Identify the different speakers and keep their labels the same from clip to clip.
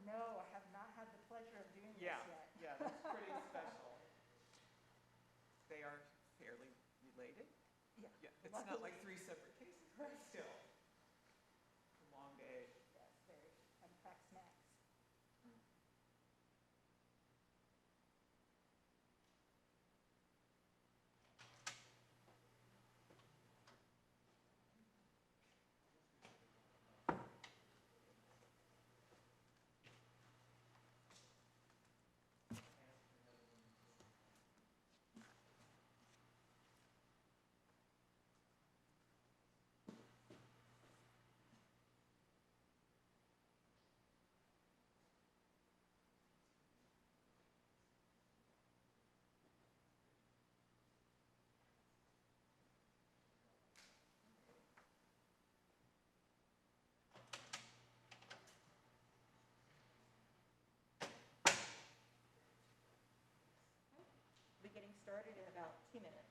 Speaker 1: No, I have not had the pleasure of doing
Speaker 2: Yeah,
Speaker 1: this yet.
Speaker 2: yeah, that's pretty special. They are fairly related.
Speaker 1: Yeah.
Speaker 2: Yeah, it's not like 3 separate cases, but still. It's a long day.
Speaker 1: Yes, very. And packed snacks. We'll be getting started in about 2 minutes.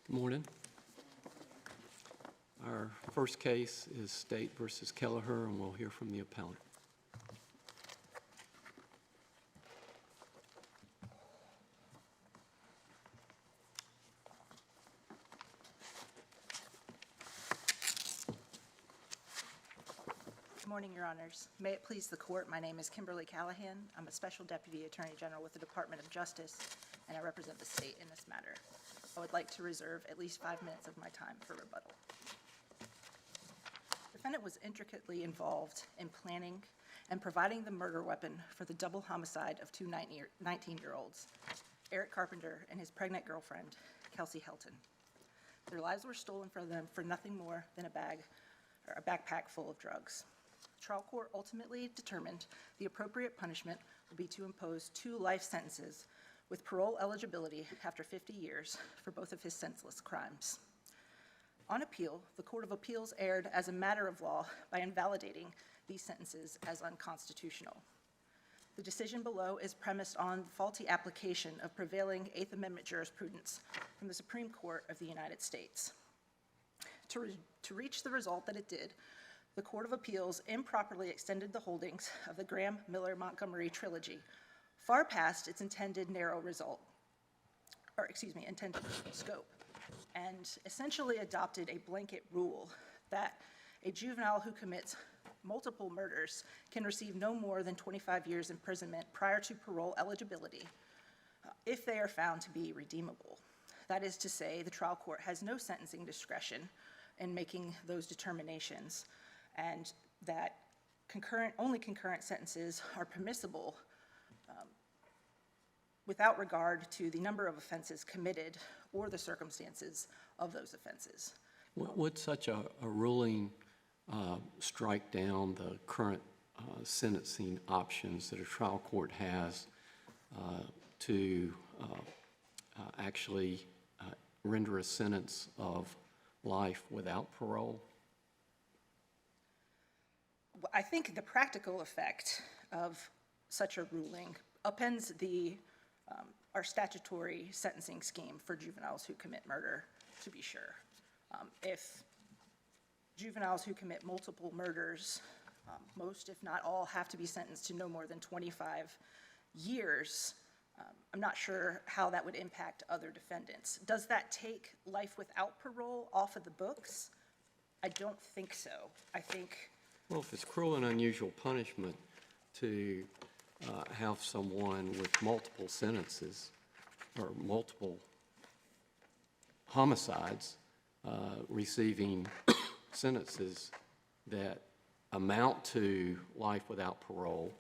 Speaker 3: Good morning. Our first case is State versus Kelliher, and we'll hear from the appellant.
Speaker 1: Good morning, Your Honors. May it please the Court, my name is Kimberly Callahan. I'm a Special Deputy Attorney General with the Department of Justice, and I represent the state in this matter. I would like to reserve at least 5 minutes of my time for rebuttal. The defendant was intricately involved in planning and providing the murder weapon for the double homicide of two 19-year-olds, Eric Carpenter and his pregnant girlfriend, Kelsey Helton. Their lives were stolen from them for nothing more than a backpack full of drugs. The trial court ultimately determined the appropriate punishment would be to impose 2 life sentences with parole eligibility after 50 years for both of his senseless crimes. On appeal, the Court of Appeals erred as a matter of law by invalidating these sentences as unconstitutional. The decision below is premised on the faulty application of prevailing Eighth Amendment jurisprudence from the Supreme Court of the United States. To reach the result that it did, the Court of Appeals improperly extended the holdings of the Graham-Miller-Montgomery trilogy far past its intended intended scope, and essentially adopted a blanket rule that a juvenile who commits multiple murders can receive no more than 25 years imprisonment prior to parole eligibility if they are found to be redeemable. That is to say, the trial court has no sentencing discretion in making those determinations, and that only concurrent sentences are permissible without regard to the number of offenses committed or the circumstances of those offenses.
Speaker 3: Would such a ruling strike down the current sentencing options that a trial court has to actually render a sentence of life without parole?
Speaker 1: I think the practical effect of such a ruling upends our statutory sentencing scheme for juveniles who commit murder, to be sure. If juveniles who commit multiple murders, most if not all, have to be sentenced to no more than 25 years, I'm not sure how that would impact other defendants. Does that take life without parole off of the books? I don't think so. I think...
Speaker 3: Well, if it's cruel and unusual punishment to have someone with multiple sentences or multiple homicides receiving sentences that amount to life without parole,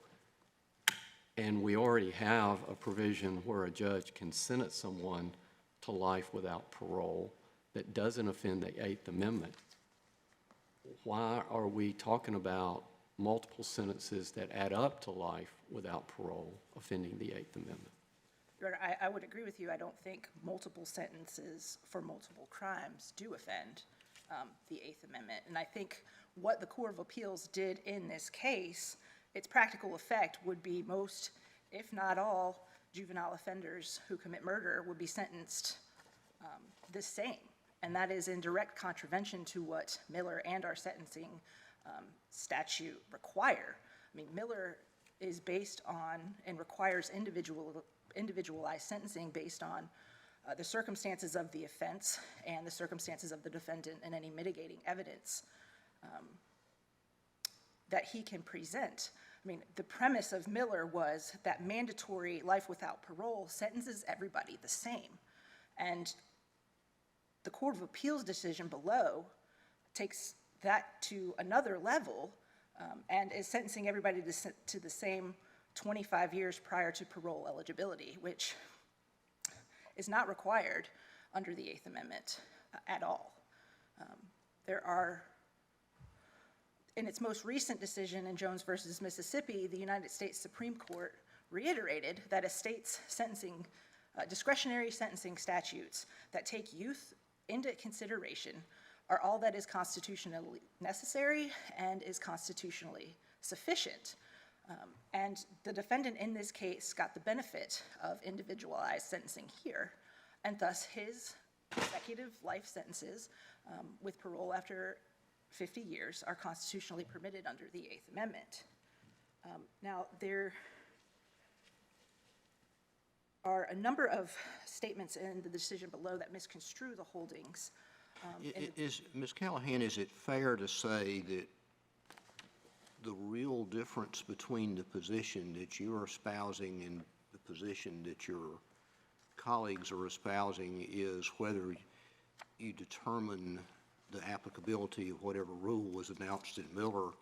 Speaker 3: and we already have a provision where a judge can sentence someone to life without parole that doesn't offend the Eighth Amendment, why are we talking about multiple sentences that add up to life without parole offending the Eighth Amendment?
Speaker 1: Your Honor, I would agree with you. I don't think multiple sentences for multiple crimes do offend the Eighth Amendment. And I think what the Court of Appeals did in this case, its practical effect would be most, if not all, juvenile offenders who commit murder would be sentenced the same. And that is in direct contravention to what Miller and our sentencing statute require. I mean, Miller is based on and requires individualized sentencing based on the circumstances of the offense and the circumstances of the defendant and any mitigating evidence that he can present. I mean, the premise of Miller was that mandatory life without parole sentences everybody the same. And the Court of Appeals decision below takes that to another level and is sentencing everybody to the same 25 years prior to parole eligibility, which is not required under the Eighth Amendment at all. There are, in its most recent decision in Jones versus Mississippi, the United States Supreme Court reiterated that a state's sentencing, discretionary sentencing statutes that take youth into consideration are all that is constitutionally necessary and is constitutionally sufficient. And the defendant in this case got the benefit of individualized sentencing here, and thus his consecutive life sentences with parole after 50 years are constitutionally permitted under the Eighth Amendment. Now, there are a number of statements in the decision below that misconstrue the holdings.
Speaker 4: Ms. Kelliher, is it fair to say that the real difference between the position that you are espousing and the position that your colleagues are espousing is whether you determine the applicability of whatever rule was announced in Miller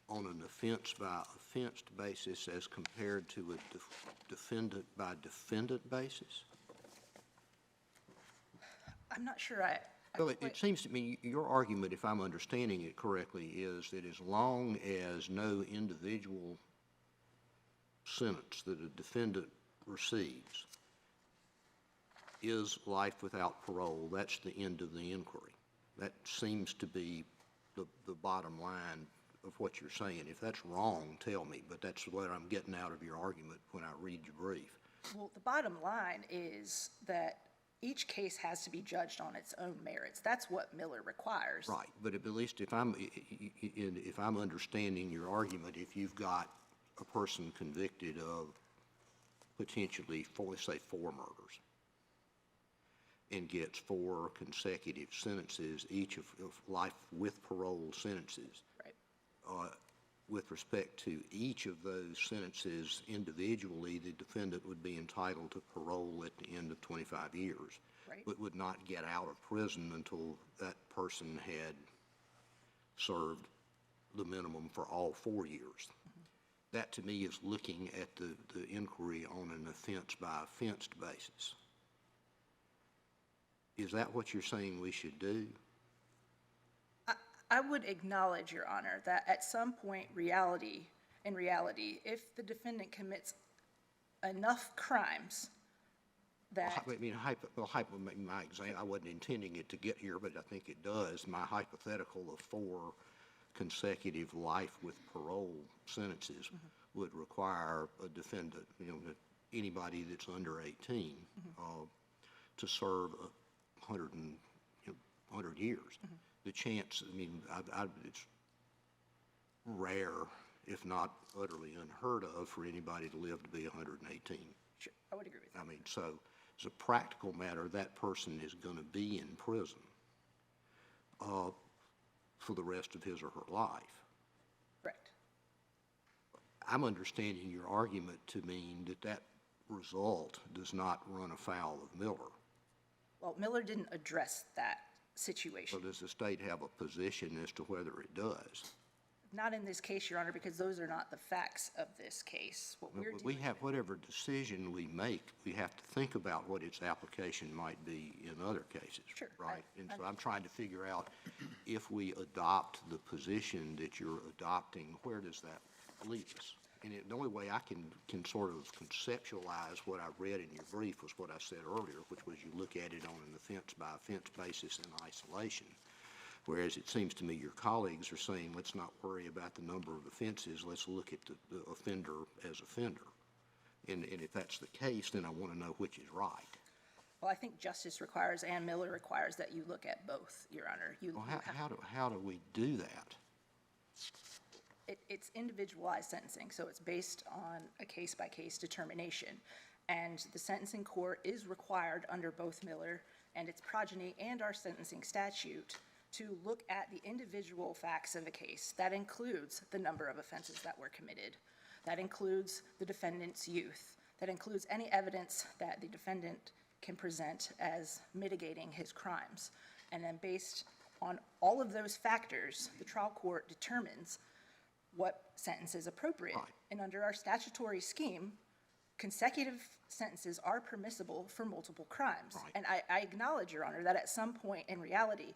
Speaker 4: on an offense-by-offense basis as compared to a defendant-by-defendant basis?
Speaker 1: I'm not sure
Speaker 4: Well, it seems to me your argument, if I'm understanding it correctly, is that as long as no individual sentence that a defendant receives is life without parole, that's the end of the inquiry. That seems to be the bottom line of what you're saying. If that's wrong, tell me, but that's what I'm getting out of your argument when I read your brief.
Speaker 1: Well, the bottom line is that each case has to be judged on its own merits. That's what Miller requires.
Speaker 4: Right, but at least if I'm understanding your argument, if you've got a person convicted of potentially, let's say, 4 murders, and gets 4 consecutive sentences, each of life with parole sentences.
Speaker 1: Right.
Speaker 4: With respect to each of those sentences individually, the defendant would be entitled to parole at the end of 25 years,
Speaker 1: Right.
Speaker 4: but would not get out of prison until that person had served the minimum for all 4 years. That, to me, is looking at the inquiry on an offense-by-offense basis. Is that what you're saying we should do?
Speaker 1: I would acknowledge, Your Honor, that at some point, in reality, if the defendant commits enough crimes that,
Speaker 4: I mean, my example, I wasn't intending it to get here, but I think it does. My hypothetical of 4 consecutive life with parole sentences would require a defendant, anybody that's under 18, to serve 100 years. The chance, I mean, it's rare, if not utterly unheard of, for anybody to live to be 118.
Speaker 1: sure, I would agree with that.
Speaker 4: I mean, so as a practical matter, that person is going to be in prison for the rest of his or her life.
Speaker 1: Correct.
Speaker 4: I'm understanding your argument to mean that that result does not run afoul of Miller.
Speaker 1: Well, Miller didn't address that situation.
Speaker 4: So does the state have a position as to whether it does?
Speaker 1: Not in this case, Your Honor, because those are not the facts of this case. What we're
Speaker 4: We
Speaker 1: dealing
Speaker 4: have, whatever decision we make, we have to think about what its application might be in other cases.
Speaker 1: Sure,
Speaker 4: Right? And so I'm trying to figure out, if we adopt the position that you're adopting, where does that leave us? And the only way I can sort of conceptualize what I read in your brief was what I said earlier, which was you look at it on an offense-by-offense basis in isolation. Whereas it seems to me your colleagues are saying, let's not worry about the number of offenses, let's look at the offender as offender. And if that's the case, then I want to know which is right.
Speaker 1: Well, I think justice requires, and Miller requires, that you look at both, Your Honor.
Speaker 4: Well, how do we do that?
Speaker 1: It's individualized sentencing, so it's based on a case-by-case determination. And the sentencing court is required under both Miller and its progeny and our sentencing statute to look at the individual facts of a case. That includes the number of offenses that were committed. That includes the defendant's youth. That includes any evidence that the defendant can present as mitigating his crimes. And then based on all of those factors, the trial court determines what sentence is appropriate.
Speaker 4: Right.
Speaker 1: And under our statutory scheme, consecutive sentences are permissible for multiple crimes.
Speaker 4: Right.
Speaker 1: And I acknowledge, Your Honor, that at some point in reality,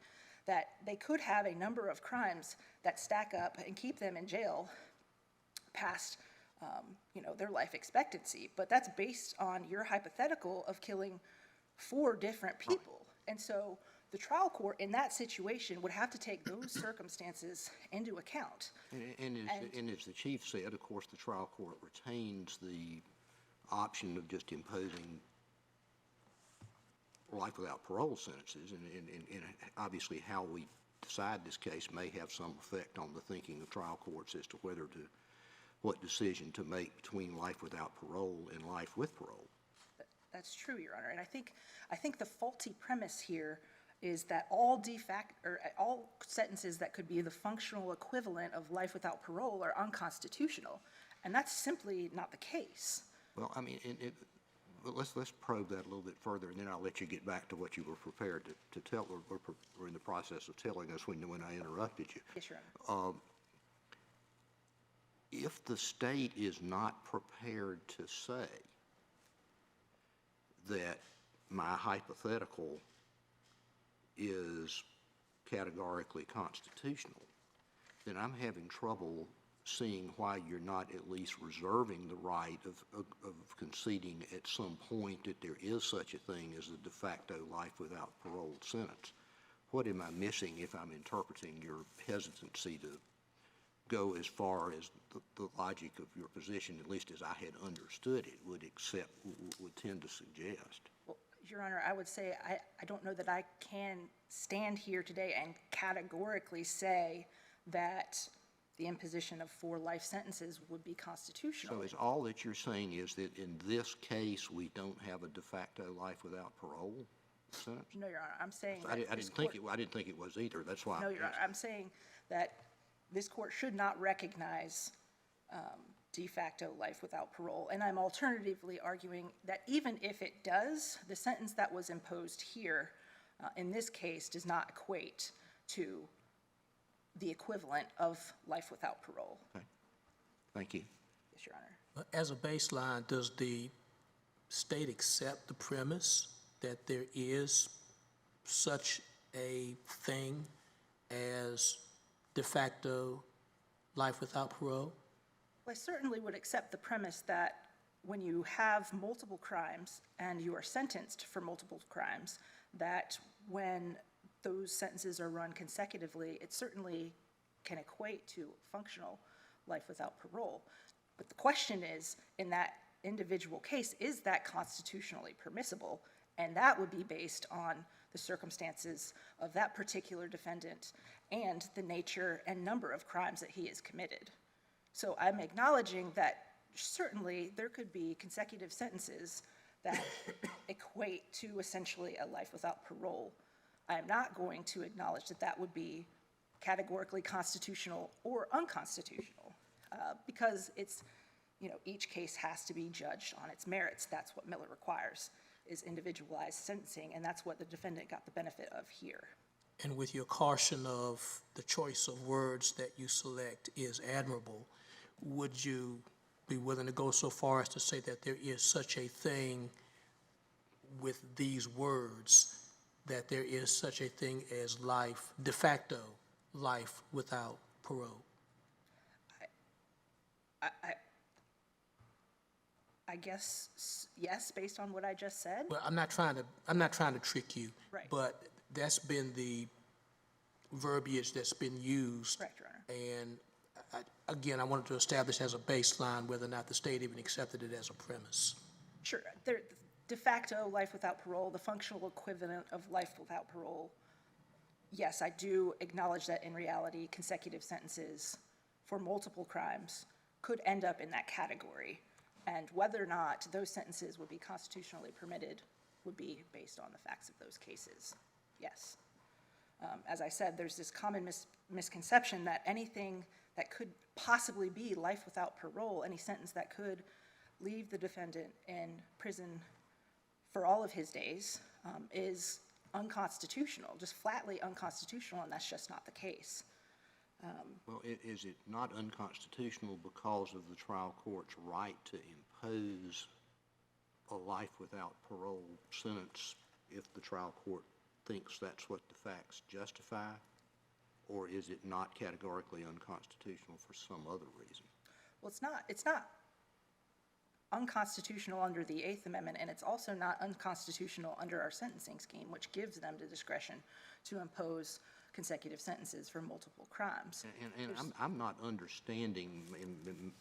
Speaker 1: that they could have a number of crimes that stack up and keep them in jail past, their life expectancy. But that's based on your hypothetical of killing 4 different people. Right. And so the trial court in that situation would have to take those circumstances into account.
Speaker 4: And as the Chief said, of course, the trial court retains the option of just imposing life without parole sentences, and obviously how we decide this case may have some effect on the thinking of trial courts as to what decision to make between life without parole and life with parole.
Speaker 1: That's true, Your Honor. And I think the faulty premise here is that all sentences that could be the functional equivalent of life without parole are unconstitutional. And that's simply not the case.
Speaker 4: Well, I mean, let's probe that a little bit further, and then I'll let you get back to what you were prepared to tell, or in the process of telling us when I interrupted you.
Speaker 1: Yes, Your Honor.
Speaker 4: If the state is not prepared to say that my hypothetical is categorically constitutional, then I'm having trouble seeing why you're not at least reserving the right of conceding at some point that there is such a thing as a de facto life without parole sentence. What am I missing if I'm interpreting your hesitancy to go as far as the logic of your position, at least as I had understood it, would tend to suggest?
Speaker 1: Well, Your Honor, I would say I don't know that I can stand here today and categorically say that the imposition of 4 life sentences would be constitutional.
Speaker 4: So is all that you're saying is that in this case, we don't have a de facto life without parole sentence?
Speaker 1: No, Your Honor, I'm saying that
Speaker 4: I
Speaker 1: this
Speaker 4: didn't think it was either, that's why.
Speaker 1: No, Your Honor, I'm saying that this court should not recognize de facto life without parole. And I'm alternatively arguing that even if it does, the sentence that was imposed here in this case does not equate to the equivalent of life without parole.
Speaker 4: Okay. Thank you.
Speaker 1: Yes, Your Honor.
Speaker 5: As a baseline, does the state accept the premise that there is such a thing as de facto life without parole?
Speaker 1: Well, I certainly would accept the premise that when you have multiple crimes and you are sentenced for multiple crimes, that when those sentences are run consecutively, it certainly can equate to functional life without parole. But the question is, in that individual case, is that constitutionally permissible? And that would be based on the circumstances of that particular defendant and the nature and number of crimes that he has committed. So I'm acknowledging that certainly there could be consecutive sentences that equate to essentially a life without parole. I am not going to acknowledge that that would be categorically constitutional or unconstitutional because it's, each case has to be judged on its merits. That's what Miller requires, is individualized sentencing, and that's what the defendant got the benefit of here.
Speaker 5: And with your caution of the choice of words that you select is admirable, would you be willing to go so far as to say that there is such a thing with these words, that there is such a thing as life, de facto life without parole?
Speaker 1: I guess yes, based on what I just said.
Speaker 5: Well, I'm not trying to trick you.
Speaker 1: Right.
Speaker 5: But that's been the verbiage that's been used.
Speaker 1: Correct, Your Honor.
Speaker 5: And again, I wanted to establish as a baseline whether or not the state even accepted it as a premise.
Speaker 1: Sure. De facto life without parole, the functional equivalent of life without parole, yes, I do acknowledge that in reality, consecutive sentences for multiple crimes could end up in that category. And whether or not those sentences would be constitutionally permitted would be based on the facts of those cases, yes. As I said, there's this common misconception that anything that could possibly be life without parole, any sentence that could leave the defendant in prison for all of his days, is unconstitutional, just flatly unconstitutional, and that's just not the case.
Speaker 4: Well, is it not unconstitutional because of the trial court's right to impose a life without parole sentence if the trial court thinks that's what the facts justify? Or is it not categorically unconstitutional for some other reason?
Speaker 1: Well, it's not unconstitutional under the Eighth Amendment, and it's also not unconstitutional under our sentencing scheme, which gives them the discretion to impose consecutive sentences for multiple crimes.
Speaker 4: And I'm not understanding, and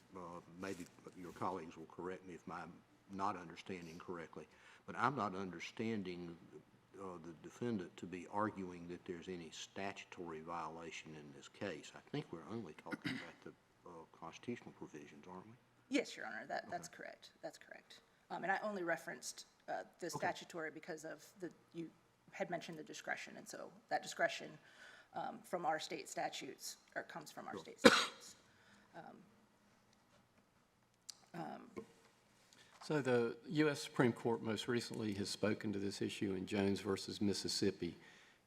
Speaker 4: maybe your colleagues will correct me if I'm not understanding correctly, but I'm not understanding the defendant to be arguing that there's any statutory violation in this case. I think we're only talking about the constitutional provisions, aren't we?
Speaker 1: Yes, Your Honor, that's correct. That's correct. And I only referenced the statutory because of you had mentioned the discretion, and so that discretion from our state statutes, or comes from our state statutes.
Speaker 3: So the U.S. Supreme Court most recently has spoken to this issue in Jones versus Mississippi,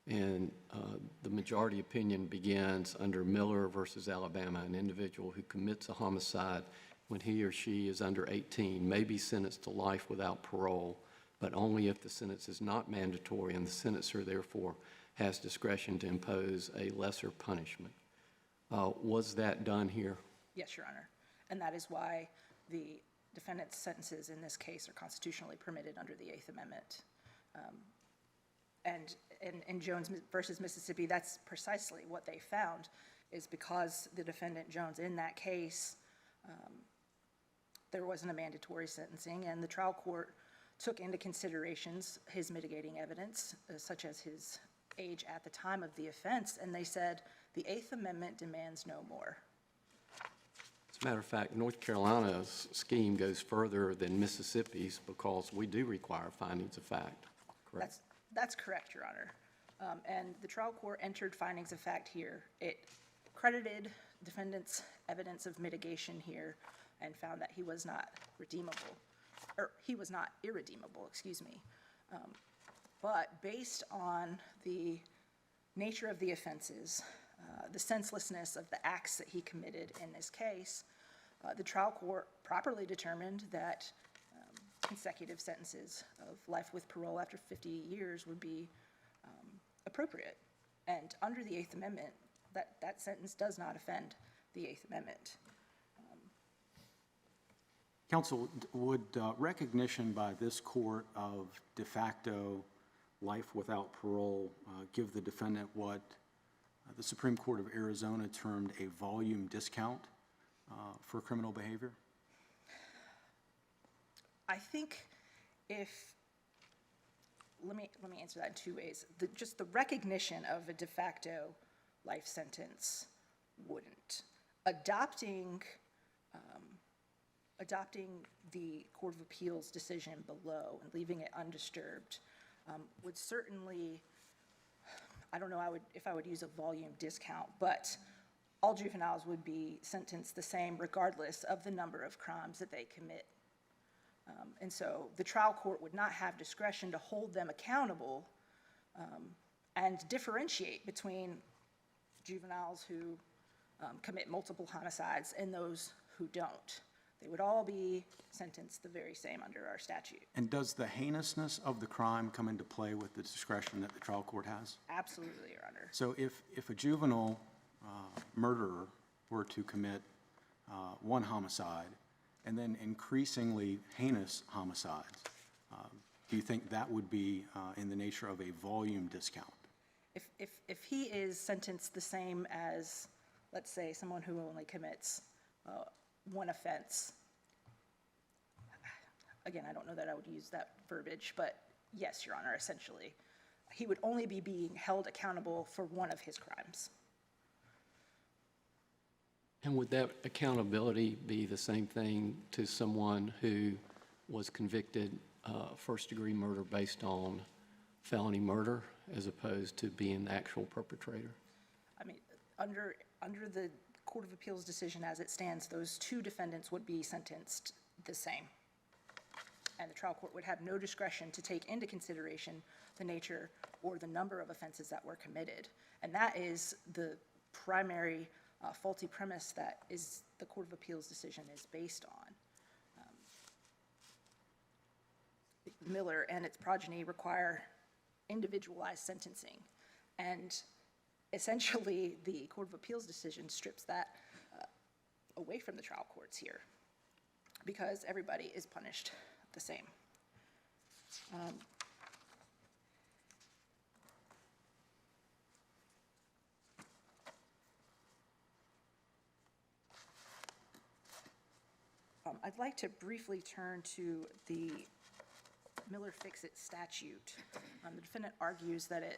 Speaker 3: and the majority opinion begins under Miller versus Alabama. An individual who commits a homicide when he or she is under 18 may be sentenced to life without parole, but only if the sentence is not mandatory and the sentencer therefore has discretion to impose a lesser punishment. Was that done here?
Speaker 1: Yes, Your Honor, and that is why the defendant's sentences in this case are constitutionally permitted under the Eighth Amendment. And in Jones versus Mississippi, that's precisely what they found, is because the defendant Jones in that case, there wasn't a mandatory sentencing, and the trial court took into considerations his mitigating evidence, such as his age at the time of the offense, and they said the Eighth Amendment demands no more.
Speaker 3: Matter of fact, North Carolina's scheme goes further than Mississippi's because we do require findings of fact, correct?
Speaker 1: That's correct, Your Honor. And the trial court entered findings of fact here. It credited defendant's evidence of mitigation here and found that he was not redeemable, or he was not irredeemable, excuse me. But based on the nature of the offenses, the senselessness of the acts that he committed in this case, the trial court properly determined that consecutive sentences of life with parole after 50 years would be appropriate. And under the Eighth Amendment, that sentence does not offend the Eighth Amendment.
Speaker 6: Counsel, would recognition by this court of de facto life without parole give the defendant what the Supreme Court of Arizona termed a volume discount for criminal behavior?
Speaker 1: I think let me answer that in two ways. Just the recognition of a de facto life sentence wouldn't. Adopting the Court of Appeals decision below and leaving it undisturbed would certainly, I don't know if I would use a volume discount, but all juveniles would be sentenced the same regardless of the number of crimes that they commit. And so the trial court would not have discretion to hold them accountable and differentiate between juveniles who commit multiple homicides and those who don't. They would all be sentenced the very same under our statute.
Speaker 6: And does the heinousness of the crime come into play with the discretion that the trial court has?
Speaker 1: Absolutely, Your Honor.
Speaker 6: So if a juvenile murderer were to commit one homicide and then increasingly heinous homicides, do you think that would be in the nature of a volume discount?
Speaker 1: If he is sentenced the same as, let's say, someone who only commits one offense, again, I don't know that I would use that verbiage, but yes, Your Honor, essentially, he would only be being held accountable for one of his crimes.
Speaker 3: And would that accountability be the same thing to someone who was convicted first-degree murder based on felony murder as opposed to being the actual perpetrator?
Speaker 1: I mean, under the Court of Appeals decision as it stands, those two defendants would be sentenced the same. And the trial court would have no discretion to take into consideration the nature or the number of offenses that were committed. And that is the primary faulty premise that is the Court of Appeals decision is based on. Miller and its progeny require individualized sentencing. And essentially, the Court of Appeals decision strips that away from the trial courts here because everybody is punished the same. I'd like to briefly turn to the Miller Fix-It statute. The defendant argues that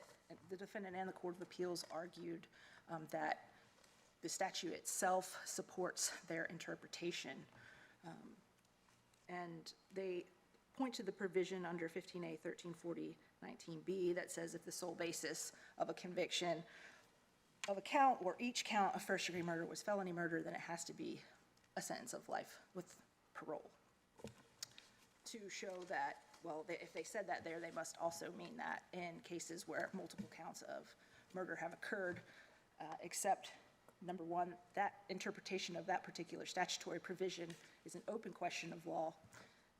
Speaker 1: the defendant and the Court of Appeals argued that the statute itself supports their interpretation. And they point to the provision under 15A 1340 19B that says if the sole basis of a conviction of a count or each count of first-degree murder was felony murder, then it has to be a sentence of life with parole. To show that, well, if they said that there, they must also mean that in cases where multiple counts of murder have occurred, except, number one, that interpretation of that particular statutory provision is an open question of law.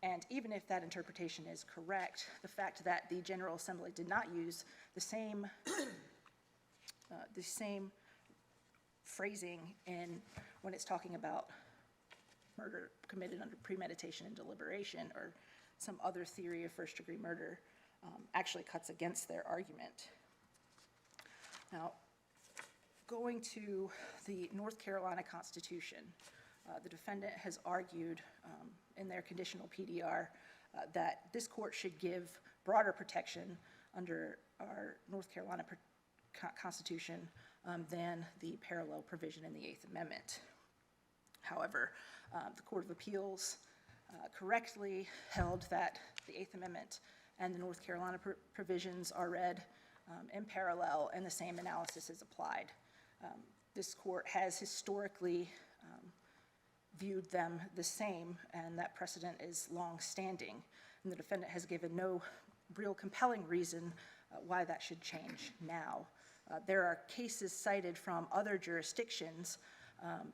Speaker 1: And even if that interpretation is correct, the fact that the General Assembly did not use the same phrasing when it's talking about murder committed under premeditation and deliberation or some other theory of first-degree murder actually cuts against their argument. Now, going to the North Carolina Constitution, the defendant has argued in their conditional PDR that this court should give broader protection under our North Carolina Constitution than the parallel provision in the Eighth Amendment. However, the Court of Appeals correctly held that the Eighth Amendment and the North Carolina provisions are read in parallel, and the same analysis is applied. This court has historically viewed them the same, and that precedent is long-standing. And the defendant has given no real compelling reason why that should change now. There are cases cited from other jurisdictions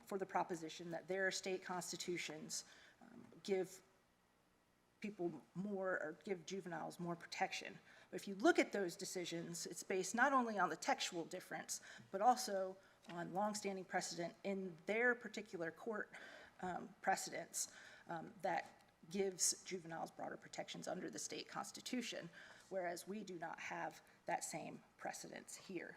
Speaker 1: for the proposition that their state constitutions give people more, or give juveniles more protection. But if you look at those decisions, it's based not only on the textual difference, but also on longstanding precedent in their particular court precedents that gives juveniles broader protections under the state constitution, whereas we do not have that same precedence here.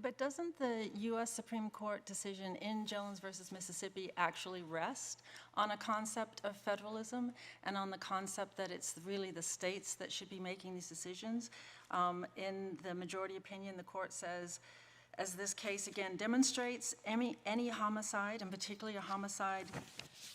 Speaker 7: But doesn't the U.S. Supreme Court decision in Jones versus Mississippi actually rest on a concept of federalism and on the concept that it's really the states that should be making these decisions? In the majority opinion, the court says, as this case again demonstrates, any homicide, and particularly a homicide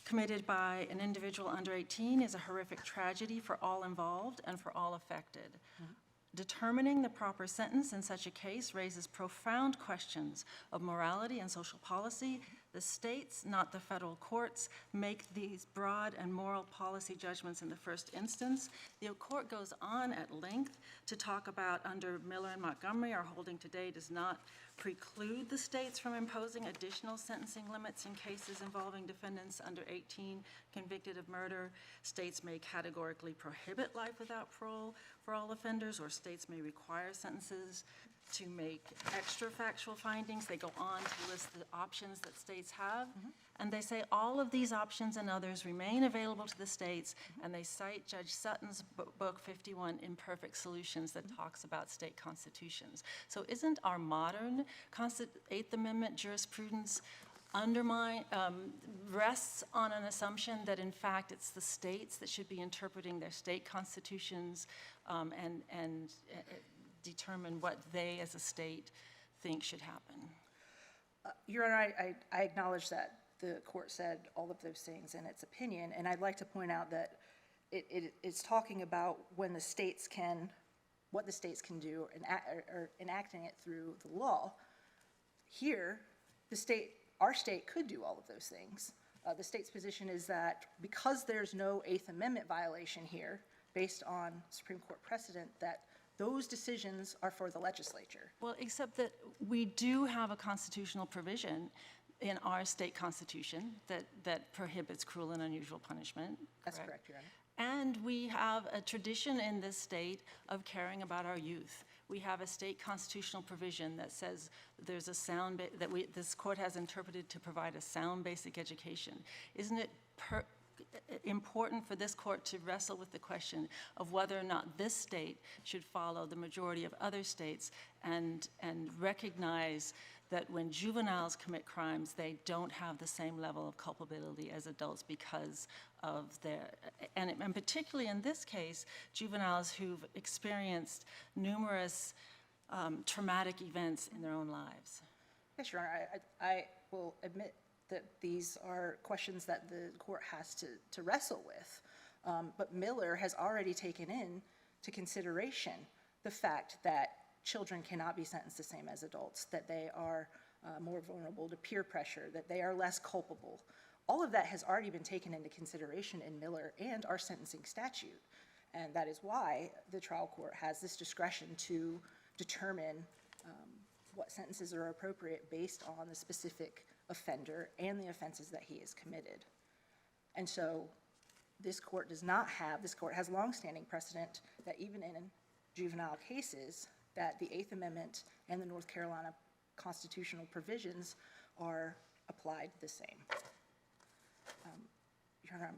Speaker 7: committed by an individual under 18, is a horrific tragedy for all involved and for all affected. Mm-hmm. Determining the proper sentence in such a case raises profound questions of morality and social policy. The states, not the federal courts, make these broad and moral policy judgments in the first instance. The court goes on at length to talk about, under Miller and Montgomery, our holding today does not preclude the states from imposing additional sentencing limits in cases involving defendants under 18 convicted of murder. States may categorically prohibit life without parole for all offenders, or states may require sentences to make extra factual findings. They go on to list the options that states have, and they say all of these options and others remain available to the states, and they cite Judge Sutton's book 51, Imperfect Solutions, that talks about state constitutions. So isn't our modern Eighth Amendment jurisprudence rests on an assumption that in fact it's the states that should be interpreting their state constitutions and determine what they as a state think should happen?
Speaker 1: Your Honor, I acknowledge that the court said all of those things in its opinion, and I'd like to point out that it's talking about when the states can, what the states can do, or enacting it through the law. Here, our state could do all of those things. The state's position is that because there's no Eighth Amendment violation here, based on Supreme Court precedent, that those decisions are for the legislature.
Speaker 7: Well, except that we do have a constitutional provision in our state constitution that prohibits cruel and unusual punishment.
Speaker 1: That's correct, Your Honor.
Speaker 7: And we have a tradition in this state of caring about our youth. We have a state constitutional provision that says there's a sound, this court has interpreted to provide a sound basic education. Isn't it important for this court to wrestle with the question of whether or not this state should follow the majority of other states and recognize that when juveniles commit crimes, they don't have the same level of culpability as adults because of their, and particularly in this case, juveniles who've experienced numerous traumatic events in their own lives.
Speaker 1: Yes, Your Honor, I will admit that these are questions that the court has to wrestle with. But Miller has already taken into consideration the fact that children cannot be sentenced the same as adults, that they are more vulnerable to peer pressure, that they are less culpable. All of that has already been taken into consideration in Miller and our sentencing statute. And that is why the trial court has this discretion to determine what sentences are appropriate based on the specific offender and the offenses that he has committed. And so this court has longstanding precedent that even in juvenile cases, that the Eighth Amendment and the North Carolina constitutional provisions are applied the same. Your Honor,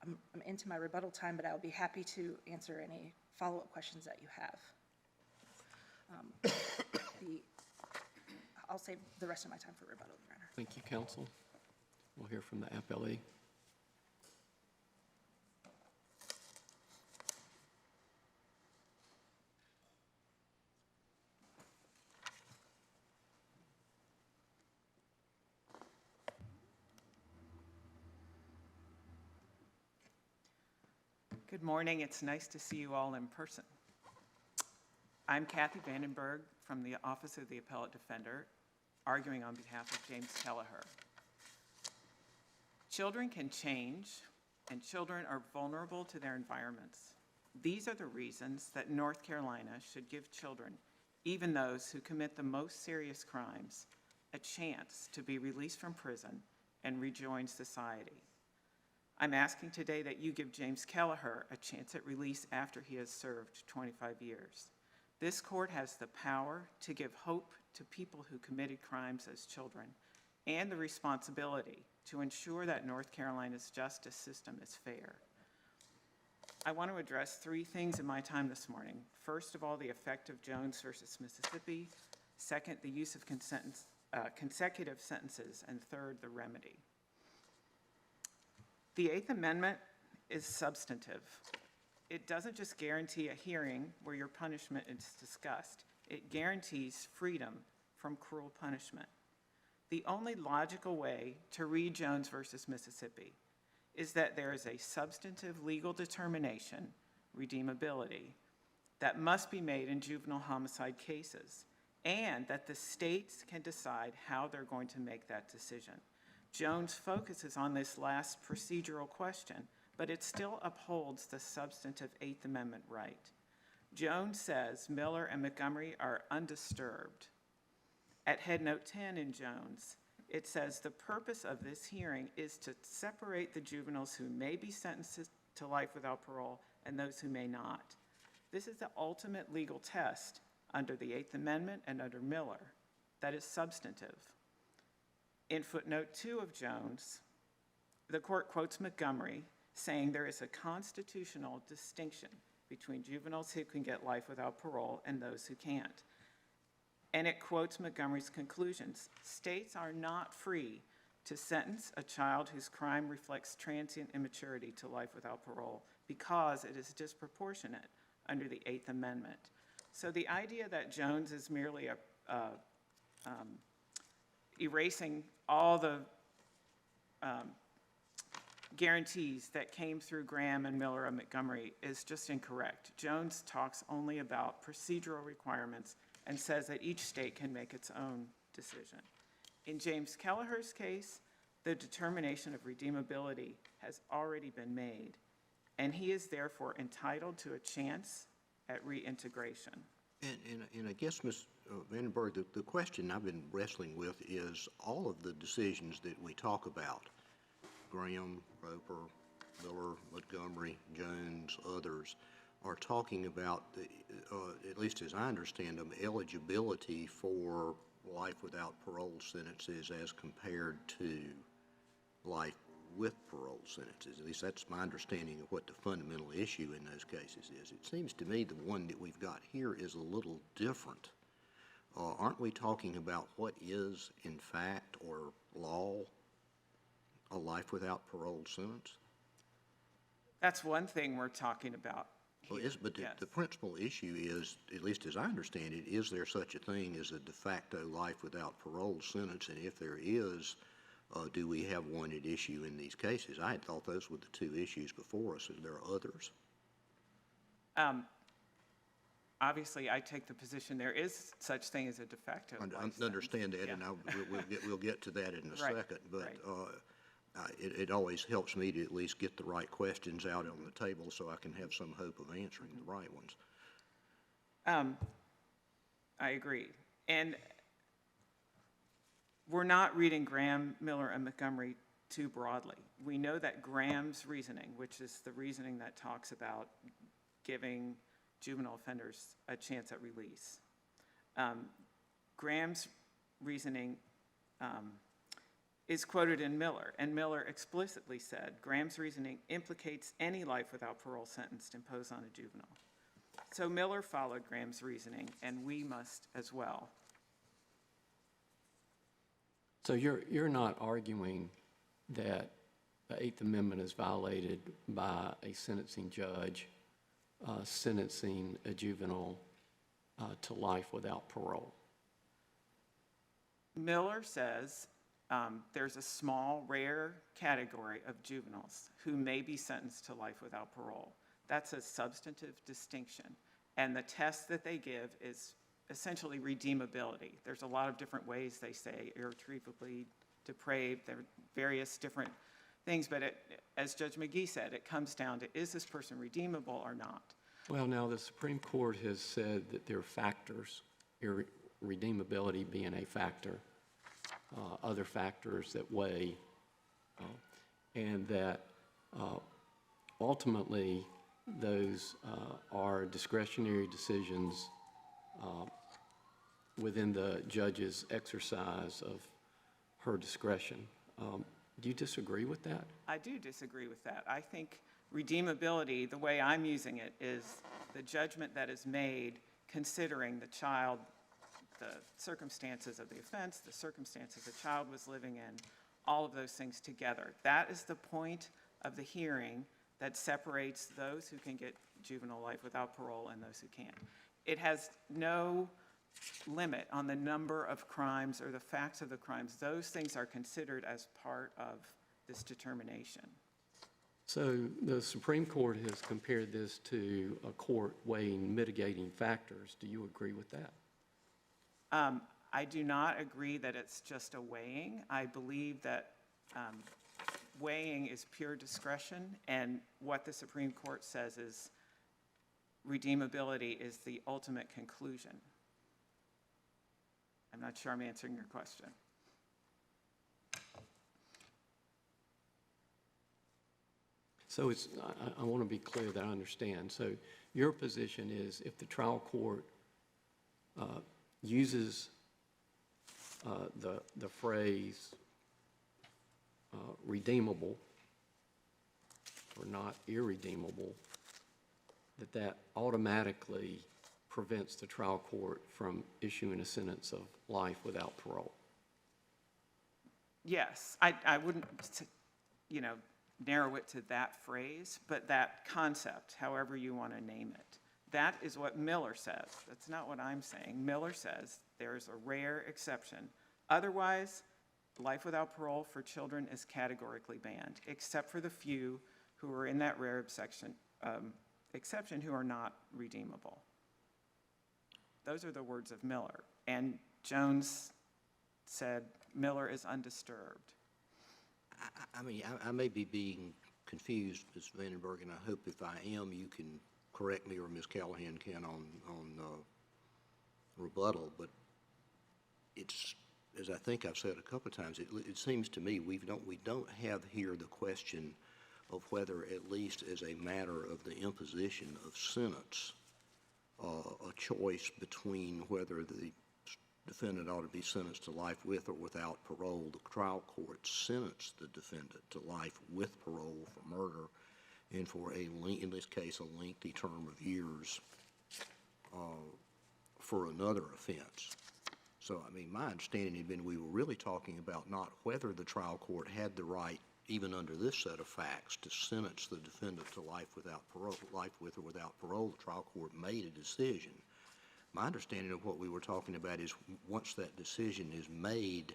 Speaker 1: I'm into my rebuttal time, but I'll be happy to answer any follow-up questions that you have. I'll save the rest of my time for rebuttal, Your Honor.
Speaker 3: Thank you, counsel. We'll hear from the appellee.
Speaker 2: Good morning. It's nice to see you all in person. I'm Kathy Vandenberg from the Office of the Appellate Defender, arguing on behalf of James Kelliher. Children can change, and children are vulnerable to their environments. These are the reasons that North Carolina should give children, even those who commit the most serious crimes, a chance to be released from prison and rejoin society. I'm asking today that you give James Kelliher a chance at release after he has served 25 years. This court has the power to give hope to people who committed crimes as children and the responsibility to ensure that North Carolina's justice system is fair. I want to address three things in my time this morning. First of all, the effect of Jones versus Mississippi. Second, the use of consecutive sentences. And third, the remedy. The Eighth Amendment is substantive. It doesn't just guarantee a hearing where your punishment is discussed. It guarantees freedom from cruel punishment. The only logical way to read Jones versus Mississippi is that there is a substantive legal determination, redeemability, that must be made in juvenile homicide cases, and that the states can decide how they're going to make that decision. Jones focuses on this last procedural question, but it still upholds the substantive Eighth Amendment right. Jones says Miller and Montgomery are undisturbed. At Headnote 10 in Jones, it says the purpose of this hearing is to separate the juveniles who may be sentenced to life without parole and those who may not. This is the ultimate legal test under the Eighth Amendment and under Miller that is substantive. In footnote 2 of Jones, the court quotes Montgomery saying there is a constitutional distinction between juveniles who can get life without parole and those who can't. And it quotes Montgomery's conclusions. States are not free to sentence a child whose crime reflects transient immaturity to life without parole because it is disproportionate under the Eighth Amendment. So the idea that Jones is merely erasing all the guarantees that came through Graham and Miller and Montgomery is just incorrect. Jones talks only about procedural requirements and says that each state can make its own decision. In James Kelliher's case, the determination of redeemability has already been made, and he is therefore entitled to a chance at reintegration.
Speaker 4: And I guess, Ms. Vandenberg, the question I've been wrestling with is all of the decisions that we talk about, Graham, Roper, Miller, Montgomery, Jones, others, are talking about, at least as I understand them, eligibility for life without parole sentences as compared to life with parole sentences. At least that's my understanding of what the fundamental issue in those cases is. It seems to me the one that we've got here is a little different. Aren't we talking about what is, in fact, or law, a life without parole sentence?
Speaker 2: That's one thing we're talking about here.
Speaker 4: Well, but
Speaker 2: Yes.
Speaker 4: the principal issue is, at least as I understand it, is there such a thing as a de facto life without parole sentence? And if there is, do we have one at issue in these cases? I had thought those were the two issues before us, and there are others.
Speaker 2: Obviously, I take the position there is such thing as a de facto life
Speaker 4: I understand that,
Speaker 2: sentence.
Speaker 4: and we'll get to that in a
Speaker 2: Right,
Speaker 4: second. But
Speaker 2: right.
Speaker 4: it always helps me to at least get the right questions out on the table so I can have some hope of answering the right ones.
Speaker 2: I agree. And we're not reading Graham, Miller, and Montgomery too broadly. We know that Graham's reasoning, which is the reasoning that talks about giving juvenile offenders a chance at release. Graham's reasoning is quoted in Miller, and Miller explicitly said, Graham's reasoning implicates any life without parole sentence imposed on a juvenile. So Miller followed Graham's reasoning, and we must as well.
Speaker 3: So you're not arguing that the Eighth Amendment is violated by a sentencing judge sentencing a juvenile to life without parole?
Speaker 2: Miller says there's a small, rare category of juveniles who may be sentenced to life without parole. That's a substantive distinction. And the test that they give is essentially redeemability. There's a lot of different ways they say irretrievably depraved. There are various different things, but as Judge McGee said, it comes down to, is this person redeemable or not?
Speaker 3: Well, now, the Supreme Court has said that there are factors, redeemability being a factor, other factors that weigh, and that ultimately those are discretionary decisions within the judge's exercise of her discretion. Do you disagree with that?
Speaker 2: I do disagree with that. I think redeemability, the way I'm using it, is the judgment that is made considering the child, the circumstances of the offense, the circumstances the child was living in, all of those things together. That is the point of the hearing that separates those who can get juvenile life without parole and those who can't. It has no limit on the number of crimes or the facts of the crimes. Those things are considered as part of this determination.
Speaker 3: So the Supreme Court has compared this to a court weighing mitigating factors. Do you agree with that?
Speaker 2: I do not agree that it's just a weighing. I believe that weighing is pure discretion, and what the Supreme Court says is redeemability is the ultimate conclusion. I'm not sure I'm answering your question.
Speaker 3: So I want to be clear that I understand. So your position is if the trial court uses the phrase redeemable or not irredeemable, that automatically prevents the trial court from issuing a sentence of life without parole?
Speaker 2: Yes, I wouldn't, narrow it to that phrase, but that concept, however you want to name it. That is what Miller says. That's not what I'm saying. Miller says there is a rare exception. Otherwise, life without parole for children is categorically banned, except for the few who are in that rare exception who are not redeemable. Those are the words of Miller. And Jones said Miller is undisturbed.
Speaker 4: I may be being confused, Ms. Vandenberg, and I hope if I am, you can correct me or Ms. Kelliher can on rebuttal, but it's, as I think I've said a couple of times, it seems to me we don't have here the question of whether, at least as a matter of the imposition of sentence, a choice between whether the defendant ought to be sentenced to life with or without parole. The trial court sentenced the defendant to life with parole for murder and for in this case, a lengthy term of years for another offense. So, my understanding had been we were really talking about not whether the trial court had the right, even under this set of facts, to sentence the defendant to life without parole, life with or without parole. The trial court made a decision. My understanding of what we were talking about is once that decision is made,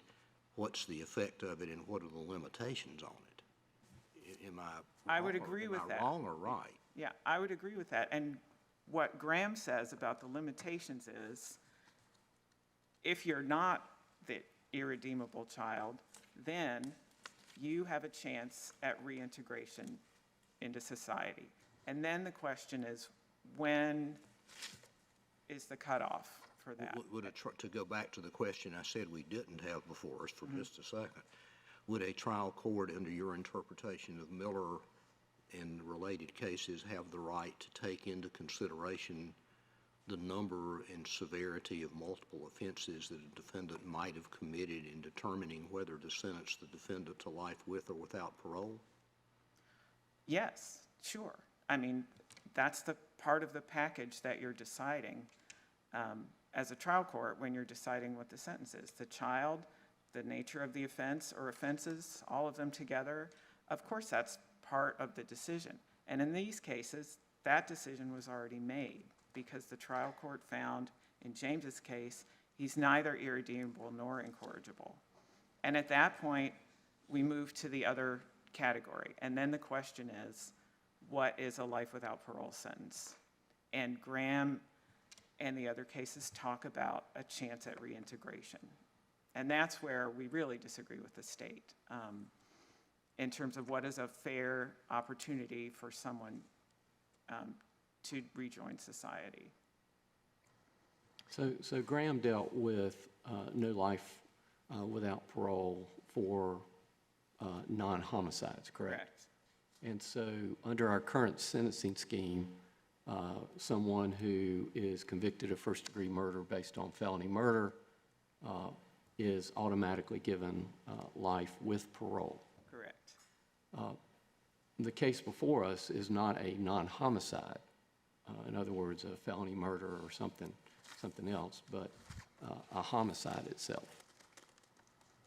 Speaker 4: what's the effect of it and what are the limitations on it?
Speaker 2: I would agree with that.
Speaker 4: Am I wrong or right?
Speaker 2: Yeah, I would agree with that. And what Graham says about the limitations is if you're not the irredeemable child, then you have a chance at reintegration into society. And then the question is, when is the cutoff for that?
Speaker 4: To go back to the question I said we didn't have before us for just a second, would a trial court, under your interpretation of Miller and related cases, have the right to take into consideration the number and severity of multiple offenses that a defendant might have committed in determining whether to sentence the defendant to life with or without parole?
Speaker 2: Yes, sure. That's the part of the package that you're deciding as a trial court when you're deciding what the sentence is. The child, the nature of the offense or offenses, all of them together, of course that's part of the decision. And in these cases, that decision was already made because the trial court found, in James's case, he's neither irredeemable nor incorrigible. And at that point, we move to the other category. And then the question is, what is a life without parole sentence. And Graham and the other cases talk about a chance at reintegration. And that's where we really disagree with the state in terms of what is a fair opportunity for someone to rejoin society.
Speaker 3: So Graham dealt with no life without parole for non-homicides, correct?
Speaker 2: Correct.
Speaker 3: And so under our current sentencing scheme, someone who is convicted of first-degree murder based on felony murder is automatically given life with parole.
Speaker 2: Correct.
Speaker 3: The case before us is not a non-homicide, in other words, a felony murder or something else, but a homicide itself,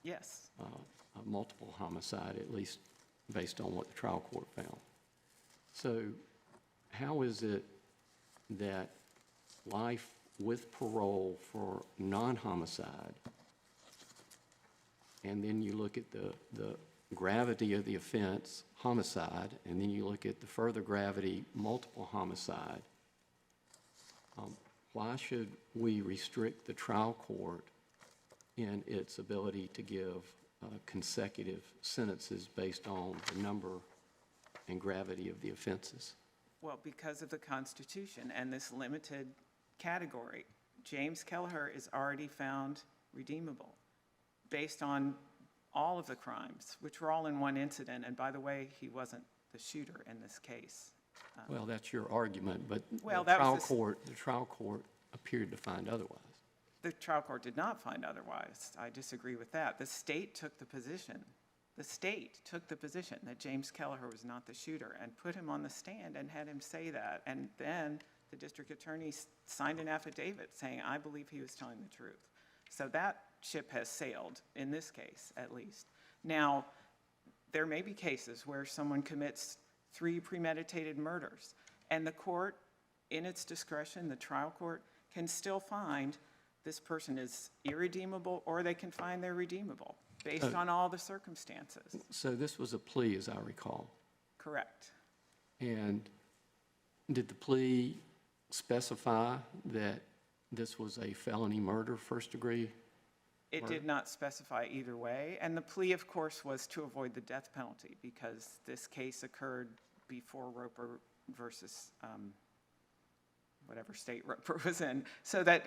Speaker 2: Yes.
Speaker 3: a multiple homicide, at least based on what the trial court found. So how is it that life with parole for non-homicide, and then you look at the gravity of the offense, homicide, and then you look at the further gravity, multiple homicide, why should we restrict the trial court in its ability to give consecutive sentences based on the number and gravity of the offenses?
Speaker 2: Well, because of the Constitution and this limited category. James Kelliher is already found redeemable based on all of the crimes, which were all in one incident. And by the way, he wasn't the shooter in this case.
Speaker 3: Well, that's your argument, but
Speaker 2: Well,
Speaker 3: the
Speaker 2: that was
Speaker 3: trial court appeared to find otherwise.
Speaker 2: The trial court did not find otherwise. I disagree with that. The state took the position that James Kelliher was not the shooter and put him on the stand and had him say that. And then the district attorney signed an affidavit saying, I believe he was telling the truth. So that ship has sailed, in this case at least. Now, there may be cases where someone commits 3 premeditated murders, and the court, in its discretion, the trial court, can still find this person is irredeemable, or they can find they're redeemable based on all the circumstances.
Speaker 3: So this was a plea, as I recall.
Speaker 2: Correct.
Speaker 3: And did the plea specify that this was a felony murder, first degree?
Speaker 2: It did not specify either way, and the plea, of course, was to avoid the death penalty because this case occurred before Roper versus whatever state Roper was in. So that,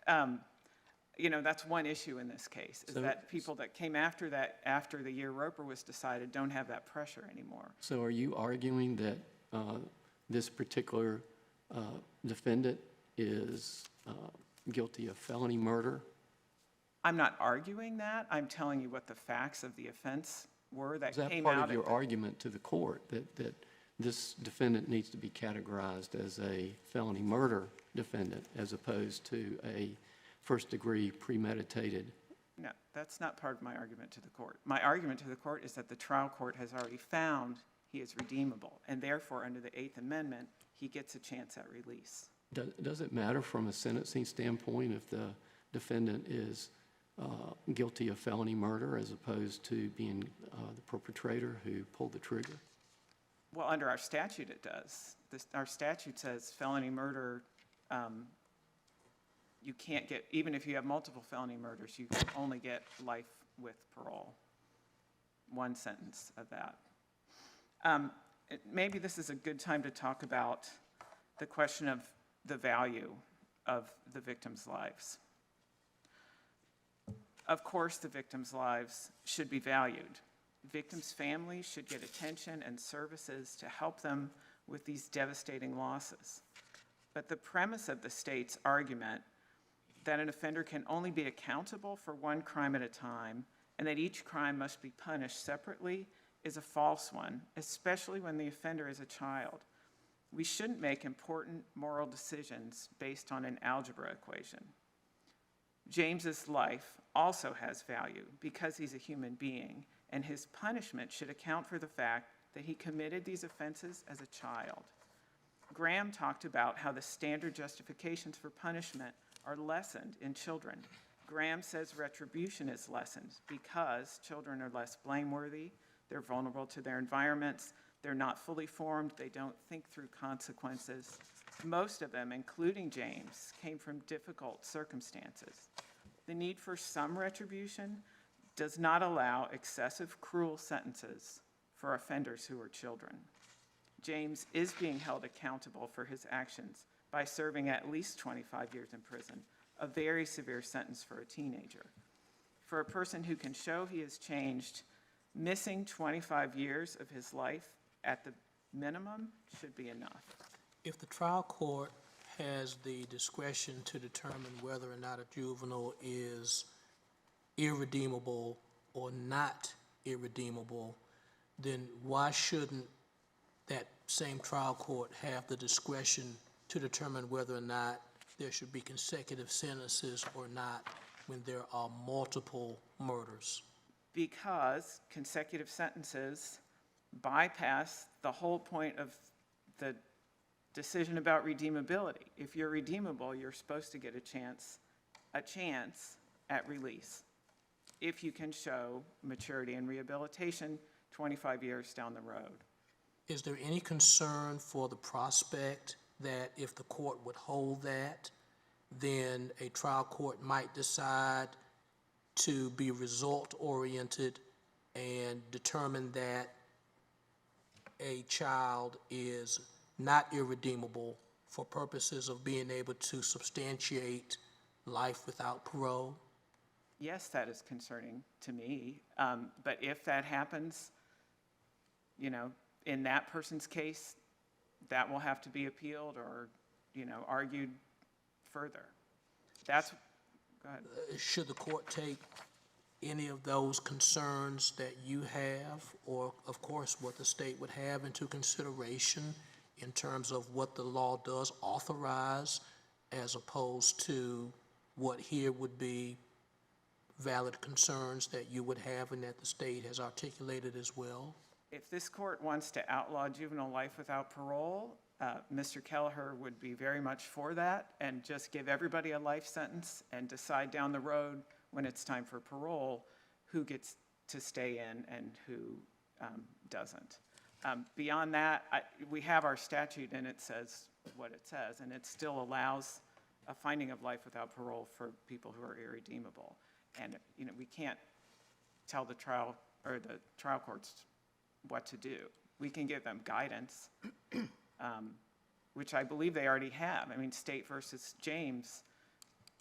Speaker 2: that's one issue in this case, is that people that came after that, after the year Roper was decided, don't have that pressure anymore.
Speaker 3: So are you arguing that this particular defendant is guilty of felony murder?
Speaker 2: I'm not arguing that. I'm telling you what the facts of the offense were that
Speaker 3: Is that
Speaker 2: came
Speaker 3: part
Speaker 2: out
Speaker 3: of your
Speaker 2: at the-
Speaker 3: argument to the court, that this defendant needs to be categorized as a felony murder defendant as opposed to a first-degree premeditated?
Speaker 2: No, that's not part of my argument to the court. My argument to the court is that the trial court has already found he is redeemable, and therefore, under the Eighth Amendment, he gets a chance at release.
Speaker 3: Does it matter from a sentencing standpoint if the defendant is guilty of felony murder as opposed to being the perpetrator who pulled the trigger?
Speaker 2: Well, under our statute, it does. Our statute says felony murder, you can't get, even if you have multiple felony murders, you can only get life with parole. One sentence of that. Maybe this is a good time to talk about the question of the value of the victims' lives. Of course, the victims' lives should be valued. Victims' families should get attention and services to help them with these devastating losses. But the premise of the state's argument that an offender can only be accountable for one crime at a time and that each crime must be punished separately is a false one, especially when the offender is a child. We shouldn't make important moral decisions based on an algebra equation. James's life also has value because he's a human being, and his punishment should account for the fact that he committed these offenses as a child. Graham talked about how the standard justifications for punishment are lessened in children. Graham says retribution is lessened because children are less blameworthy, they're vulnerable to their environments, They're not fully formed. They don't think through consequences. Most of them, including James, came from difficult circumstances. The need for some retribution does not allow excessive, cruel sentences for offenders who are children. James is being held accountable for his actions by serving at least 25 years in prison, a very severe sentence for a teenager. For a person who can show he has changed, missing 25 years of his life at the minimum should be enough.
Speaker 5: If the trial court has the discretion to determine whether or not a juvenile is irredeemable or not irredeemable, then why shouldn't that same trial court have the discretion to determine whether or not there should be consecutive sentences or not when there are multiple murders?
Speaker 2: Because consecutive sentences bypass the whole point of the decision about redeemability. If you're redeemable, you're supposed to get a chance at release. If you can show maturity and rehabilitation 25 years down the road.
Speaker 5: Is there any concern for the prospect that if the court would hold that, then a trial court might decide to be result-oriented and determine that a child is not irredeemable for purposes of being able to substantiate life without parole?
Speaker 2: Yes, that is concerning to me. But if that happens, in that person's case, that will have to be appealed or, argued further. Go ahead.
Speaker 5: Should the court take any of those concerns that you have, or of course what the state would have, into consideration in terms of what the law does authorize, as opposed to what here would be valid concerns that you would have and that the state has articulated as well?
Speaker 2: If this court wants to outlaw juvenile life without parole, Mr. Kelliher would be very much for that and just give everybody a life sentence and decide down the road when it's time for parole who gets to stay in and who doesn't. Beyond that, we have our statute and it says what it says, and it still allows a finding of life without parole for people who are irredeemable. And we can't tell the trial courts what to do. We can give them guidance, which I believe they already have. I mean, State versus James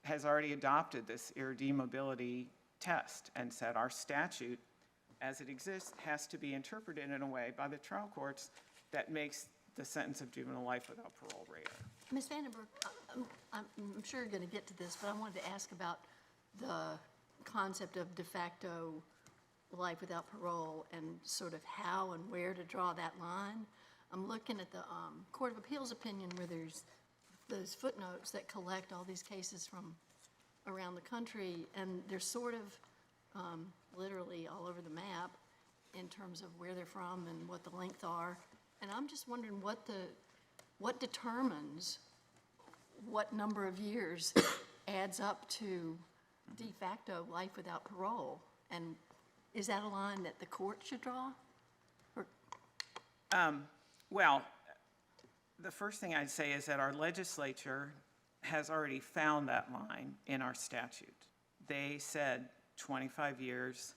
Speaker 2: has already adopted this irredeemability test and said our statute, as it exists, has to be interpreted in a way by the trial courts that makes the sentence of juvenile life without parole rare.
Speaker 8: Ms. Vandenberg, I'm sure you're going to get to this, but I wanted to ask about the concept of de facto life without parole and sort of how and where to draw that line. I'm looking at the Court of Appeals opinion where there's those footnotes that collect all these cases from around the country, and they're sort of literally all over the map in terms of where they're from and what the length are. And I'm just wondering what determines what number of years adds up to de facto life without parole? And is that a line that the court should draw?
Speaker 2: Well, the first thing I'd say is that our legislature has already found that line in our statute. They said 25 years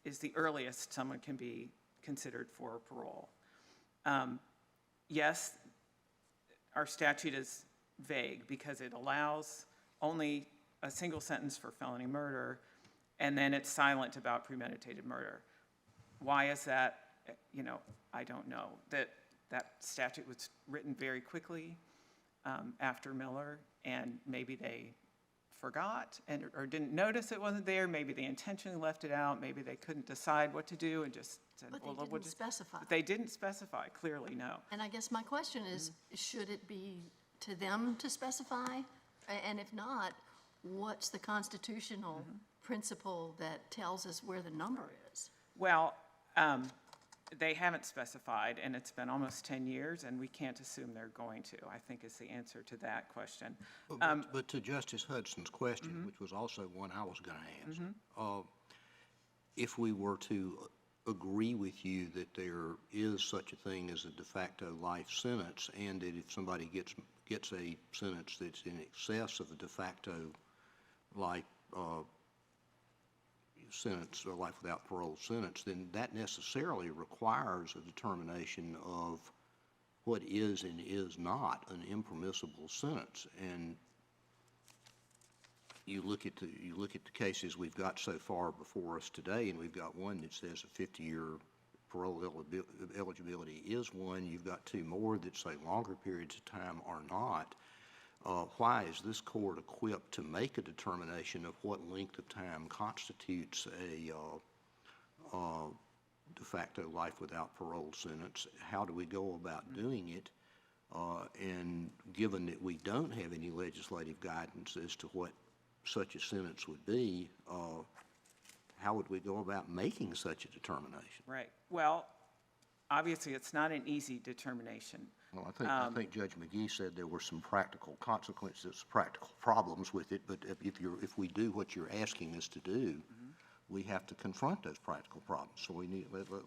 Speaker 2: is the earliest someone can be considered for parole. Yes, our statute is vague because it allows only a single sentence for felony murder, and then it's silent about premeditated murder. Why is that? I don't know. That statute was written very quickly after Miller, and maybe they forgot or didn't notice it wasn't there. Maybe they intentionally left it out. Maybe they couldn't decide what to do and just said,
Speaker 8: But
Speaker 2: well,
Speaker 8: they didn't specify.
Speaker 2: But they didn't specify, clearly, no.
Speaker 8: And I guess my question is, should it be to them to specify? And if not, what's the constitutional principle that tells us where the number is?
Speaker 2: Well, they haven't specified, and it's been almost 10 years, and we can't assume they're going to, I think is the answer to that question.
Speaker 4: But to Justice Hudson's question, which was also one I was going to ask, if we were to agree with you that there is such a thing as a de facto life sentence, and that if somebody gets a sentence that's in excess of a de facto life sentence or life without parole sentence, then that necessarily requires a determination of what is and is not an impermissible sentence. And you look at the cases we've got so far before us today, and we've got one that says a 50-year parole eligibility is one. You've got two more that say longer periods of time are not. Why is this court equipped to make a determination of what length of time constitutes a de facto life without parole sentence? How do we go about doing it? And given that we don't have any legislative guidance as to what such a sentence would be, how would we go about making such a determination?
Speaker 2: Right. Well, obviously, it's not an easy determination.
Speaker 4: Well, I think Judge McGee said there were some practical consequences, practical problems with it, but if we do what you're asking us to do, we have to confront those practical problems. So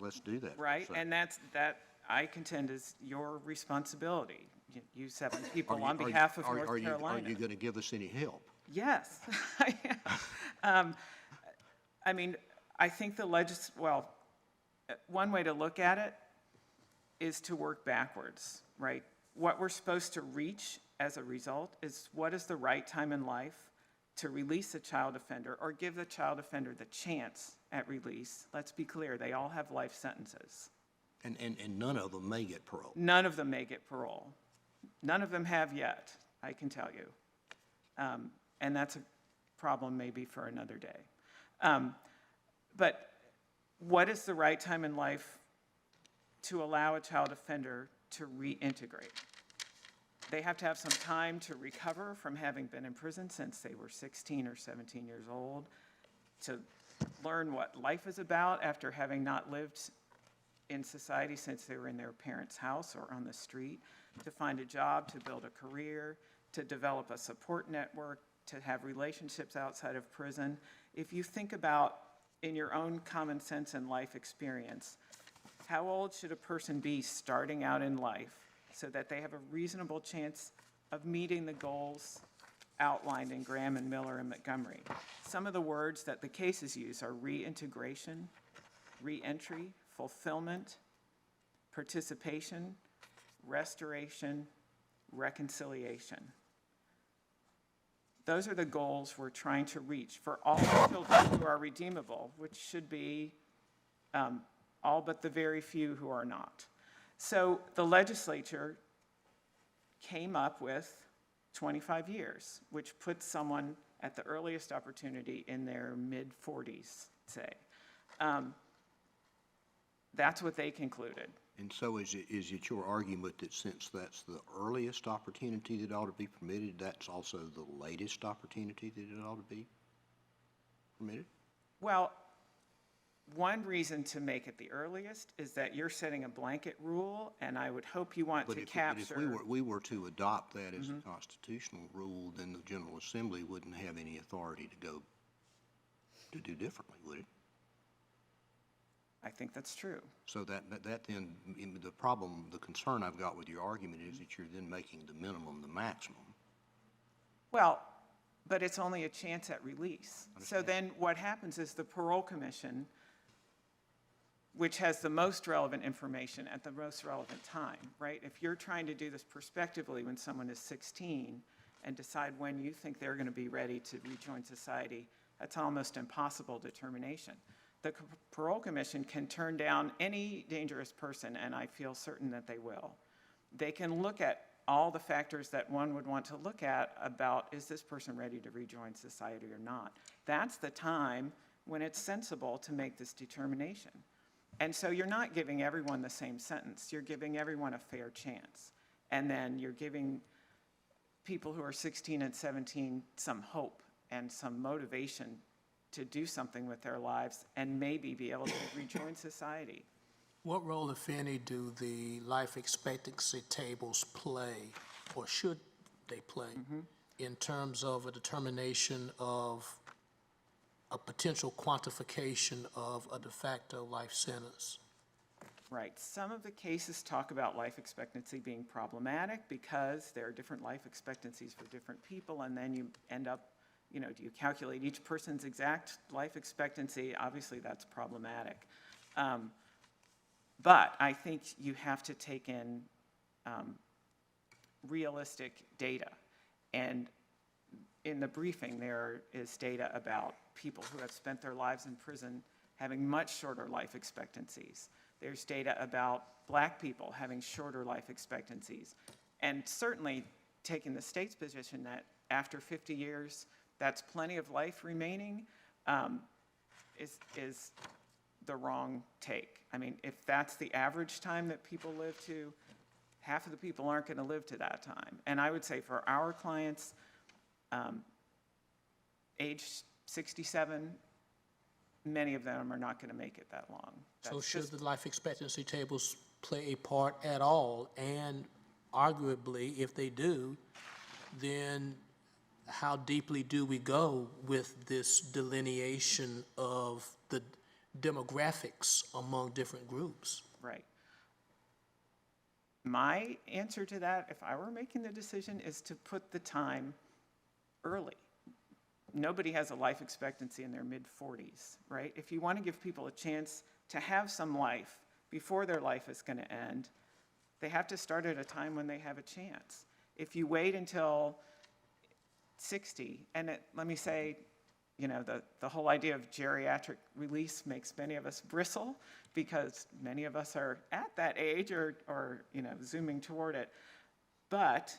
Speaker 4: let's do that.
Speaker 2: Right,
Speaker 4: So,
Speaker 2: and that I contend is your responsibility. You 7
Speaker 4: are
Speaker 2: people
Speaker 4: you-
Speaker 2: on
Speaker 4: are you-
Speaker 2: behalf of
Speaker 4: are-
Speaker 2: North
Speaker 4: are you-
Speaker 2: Carolina.
Speaker 4: Are you going to give us any help?
Speaker 2: Yes, I am. I mean, I think one way to look at it is to work backwards, right? What we're supposed to reach as a result is what is the right time in life to release a child offender or give the child offender the chance at release. Let's be clear, they all have life sentences.
Speaker 4: And none of them may get parole.
Speaker 2: None of them may get parole. None of them have yet, I can tell you. And that's a problem maybe for another day. But what is the right time in life to allow a child offender to reintegrate? They have to have some time to recover from having been in prison since they were 16 or 17 years old, to learn what life is about after having not lived in society since they were in their parents' house or on the street, to find a job, to build a career, to develop a support network, to have relationships outside of prison. If you think about in your own common sense and life experience, how old should a person be starting out in life so that they have a reasonable chance of meeting the goals outlined in Graham and Miller and Montgomery? Some of the words that the cases use are reintegration, reentry, fulfillment, participation, restoration, reconciliation. Those are the goals we're trying to reach for all children who are redeemable, which should be all but the very few who are not. So the legislature came up with 25 years, which puts someone at the earliest opportunity in their mid-40s, say. That's what they concluded.
Speaker 4: And so is it your argument that since that's the earliest opportunity that ought to be permitted, that's also the latest opportunity that it ought to be permitted?
Speaker 2: Well, one reason to make it the earliest is that you're setting a blanket rule, and I would hope you want to capture.
Speaker 4: But if we were to adopt that as a constitutional rule, then the General Assembly wouldn't have any authority to do differently, would it?
Speaker 2: I think that's true.
Speaker 4: So that then, the concern I've got with your argument is that you're then making the minimum the maximum.
Speaker 2: Well, but it's only a chance at release. So then what happens is the Parole Commission, which has the most relevant information at the most relevant time, right? If you're trying to do this prospectively when someone is 16 and decide when you think they're going to be ready to rejoin society, that's almost impossible determination. The Parole Commission can turn down any dangerous person, and I feel certain that they will. They can look at all the factors that one would want to look at about, is this person ready to rejoin society or not? That's the time when it's sensible to make this determination. And so you're not giving everyone the same sentence. You're giving everyone a fair chance. And then you're giving people who are 16 and 17 some hope and some motivation to do something with their lives and maybe be able to rejoin society.
Speaker 5: What role, if any, do the life expectancy tables play, or should they play, in terms of a determination of a potential quantification of a de facto life sentence.
Speaker 2: Right. Some of the cases talk about life expectancy being problematic because there are different life expectancies for different people, and then you end up, do you calculate each person's exact life expectancy? Obviously, that's problematic. But I think you have to take in realistic data. And in the briefing, there is data about people who have spent their lives in prison having much shorter life expectancies. There's data about Black people having shorter life expectancies. And certainly taking the state's position that after 50 years, that's plenty of life remaining, is the wrong take. I mean, if that's the average time that people live to, half of the people aren't going to live to that time. And I would say for our clients, age 67, many of them are not going to make it that long.
Speaker 5: So
Speaker 2: That's
Speaker 5: should
Speaker 2: just-
Speaker 5: the life expectancy tables play a part at all? And arguably, if they do, then how deeply do we go with this delineation of the demographics among different groups?
Speaker 2: Right. My answer to that, if I were making the decision, is to put the time early. Nobody has a life expectancy in their mid-40s, right? If you want to give people a chance to have some life before their life is going to end, they have to start at a time when they have a chance. If you wait until 60, and let me say, the whole idea of geriatric release makes many of us bristle because many of us are at that age or zooming toward it. But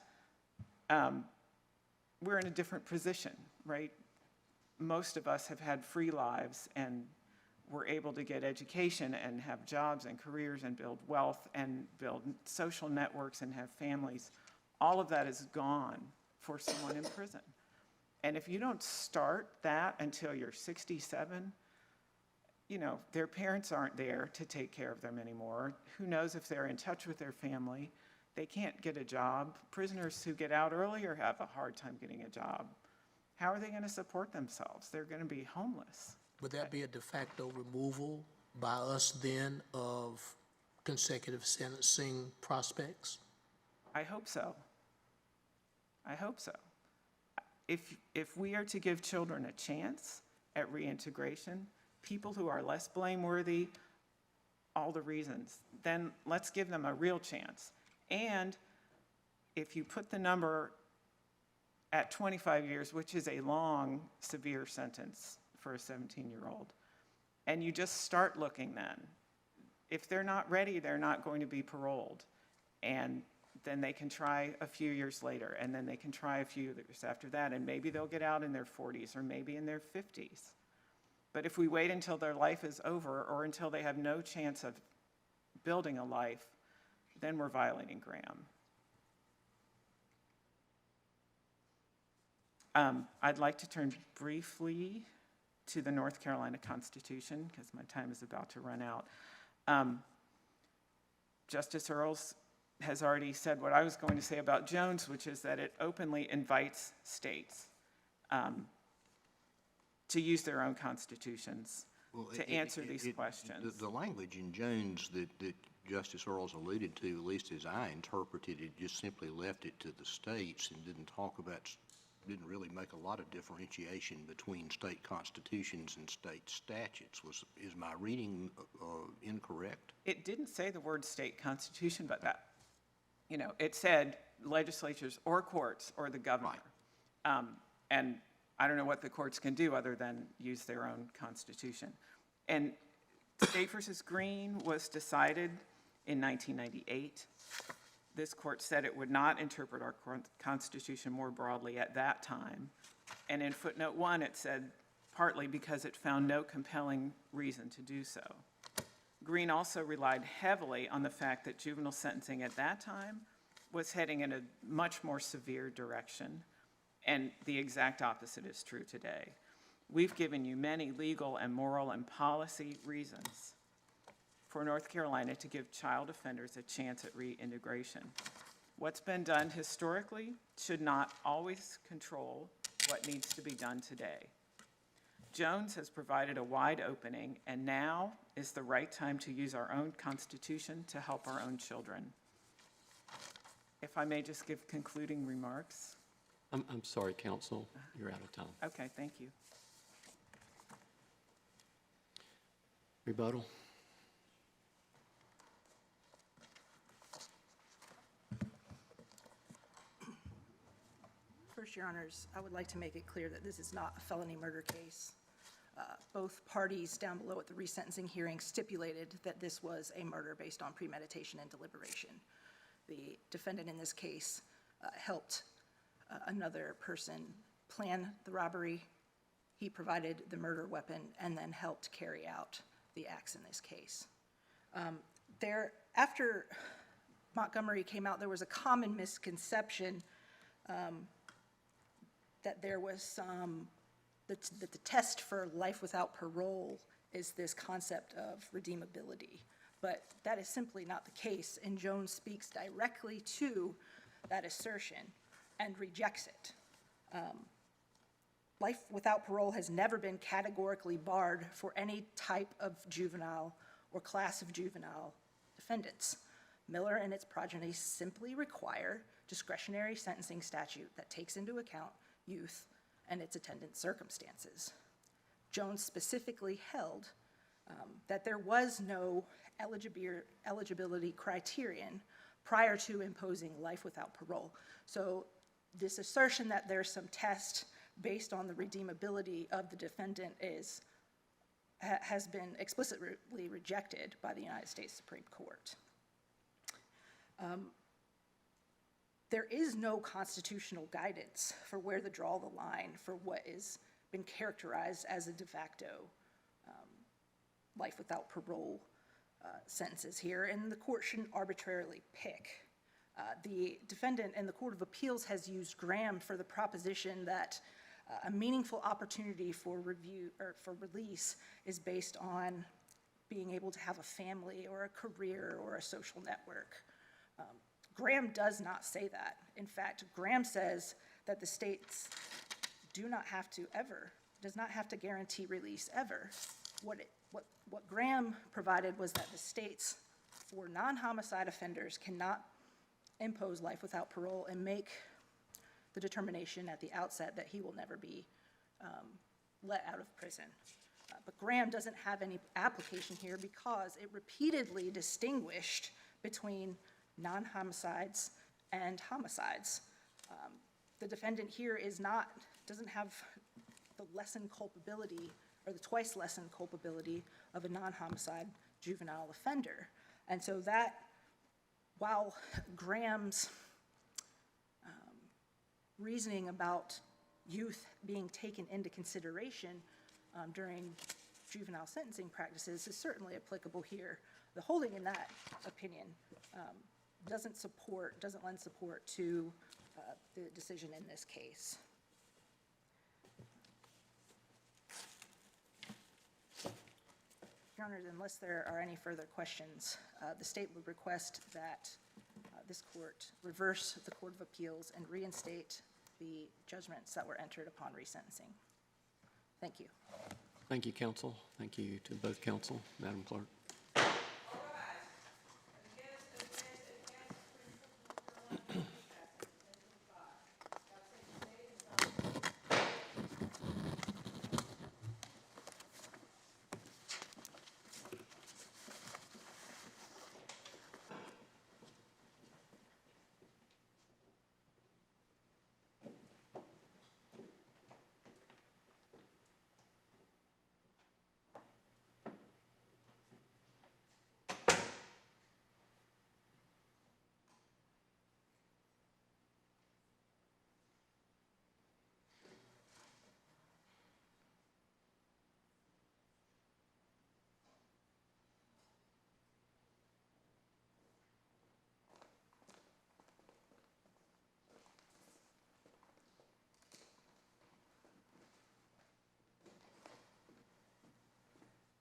Speaker 2: we're in a different position, right? Most of us have had free lives and we're able to get education and have jobs and careers and build wealth and build social networks and have families. All of that is gone for someone in prison. And if you don't start that until you're 67, their parents aren't there to take care of them anymore. Who knows if they're in touch with their family? They can't get a job. Prisoners who get out earlier have a hard time getting a job. How are they going to support themselves? They're going to be homeless.
Speaker 5: Would that be a de facto removal by us then of consecutive sentencing prospects?
Speaker 2: I hope so. I hope so. If we are to give children a chance at reintegration, people who are less blameworthy, all the reasons, then let's give them a real chance. And if you put the number at 25 years, which is a long, severe sentence for a 17-year-old, and you just start looking then, if they're not ready, they're not going to be paroled. And then they can try a few years later, and then they can try a few years after that, and maybe they'll get out in their 40s or maybe in their 50s. But if we wait until their life is over or until they have no chance of building a life, then we're violating Graham. I'd like to turn briefly to the North Carolina Constitution because my time is about to run out. Justice Earls has already said what I was going to say about Jones, which is that it openly invites states to use their own constitutions to answer these questions.
Speaker 4: The language in Jones that Justice Earls alluded to, at least as I interpreted it, just simply left it to the states and didn't really make a lot of differentiation between state constitutions and state statutes. Is my reading incorrect?
Speaker 2: It didn't say the word state constitution, but that, it said legislatures or courts or the governor.
Speaker 4: Right.
Speaker 2: And I don't know what the courts can do other than use their own constitution. And State versus Green was decided in 1998. This court said it would not interpret our Constitution more broadly at that time. And in footnote 1, it said partly because it found no compelling reason to do so. Green also relied heavily on the fact that juvenile sentencing at that time was heading in a much more severe direction, and the exact opposite is true today. We've given you many legal and moral and policy reasons for North Carolina to give child offenders a chance at reintegration. What's been done historically should not always control what needs to be done today. Jones has provided a wide opening, and now is the right time to use our own Constitution to help our own children. If I may just give concluding remarks.
Speaker 3: I'm sorry, counsel, you're out of time.
Speaker 2: Okay, thank you.
Speaker 3: Rebuttal?
Speaker 1: First, Your Honors, I would like to make it clear that this is not a felony murder case. Both parties down below at the resentencing hearing stipulated that this was a murder based on premeditation and deliberation. The defendant in this case helped another person plan the robbery. He provided the murder weapon and then helped carry out the acts in this case. After Montgomery came out, there was a common misconception that there was that the test for life without parole is this concept of redeemability. But that is simply not the case, and Jones speaks directly to that assertion and rejects it. Life without parole has never been categorically barred for any type of juvenile or class of juvenile defendants. Miller and its progeny simply require discretionary sentencing statute that takes into account youth and its attendant circumstances. Jones specifically held that there was no eligibility criterion prior to imposing life without parole. So this assertion that there's some test based on the redeemability of the defendant has been explicitly rejected by the United States Supreme Court. There is no constitutional guidance for where to draw the line for what has been characterized as a de facto life without parole sentences here, and the court shouldn't arbitrarily pick. The defendant in the Court of Appeals has used Graham for the proposition that a meaningful opportunity for review or for release is based on being able to have a family or a career or a social network. Graham does not say that. In fact, Graham says that the states does not have to guarantee release ever. What Graham provided was that the states, for non-homicide offenders, cannot impose life without parole and make the determination at the outset that he will never be let out of prison. But Graham doesn't have any application here because it repeatedly distinguished between non-homicides and homicides. The defendant here doesn't have the lessened culpability or the twice lessened culpability of a non-homicide juvenile offender. And so that, while Graham's reasoning about youth being taken into consideration during juvenile sentencing practices is certainly applicable here, the holding in that opinion doesn't lend support to the decision in this case. Your Honor, unless there are any further questions, the state would request that this court reverse the Court of Appeals and reinstate the judgments that were entered upon resentencing. Thank you.
Speaker 3: Thank you, counsel. Thank you to both counsel. Madam Clerk.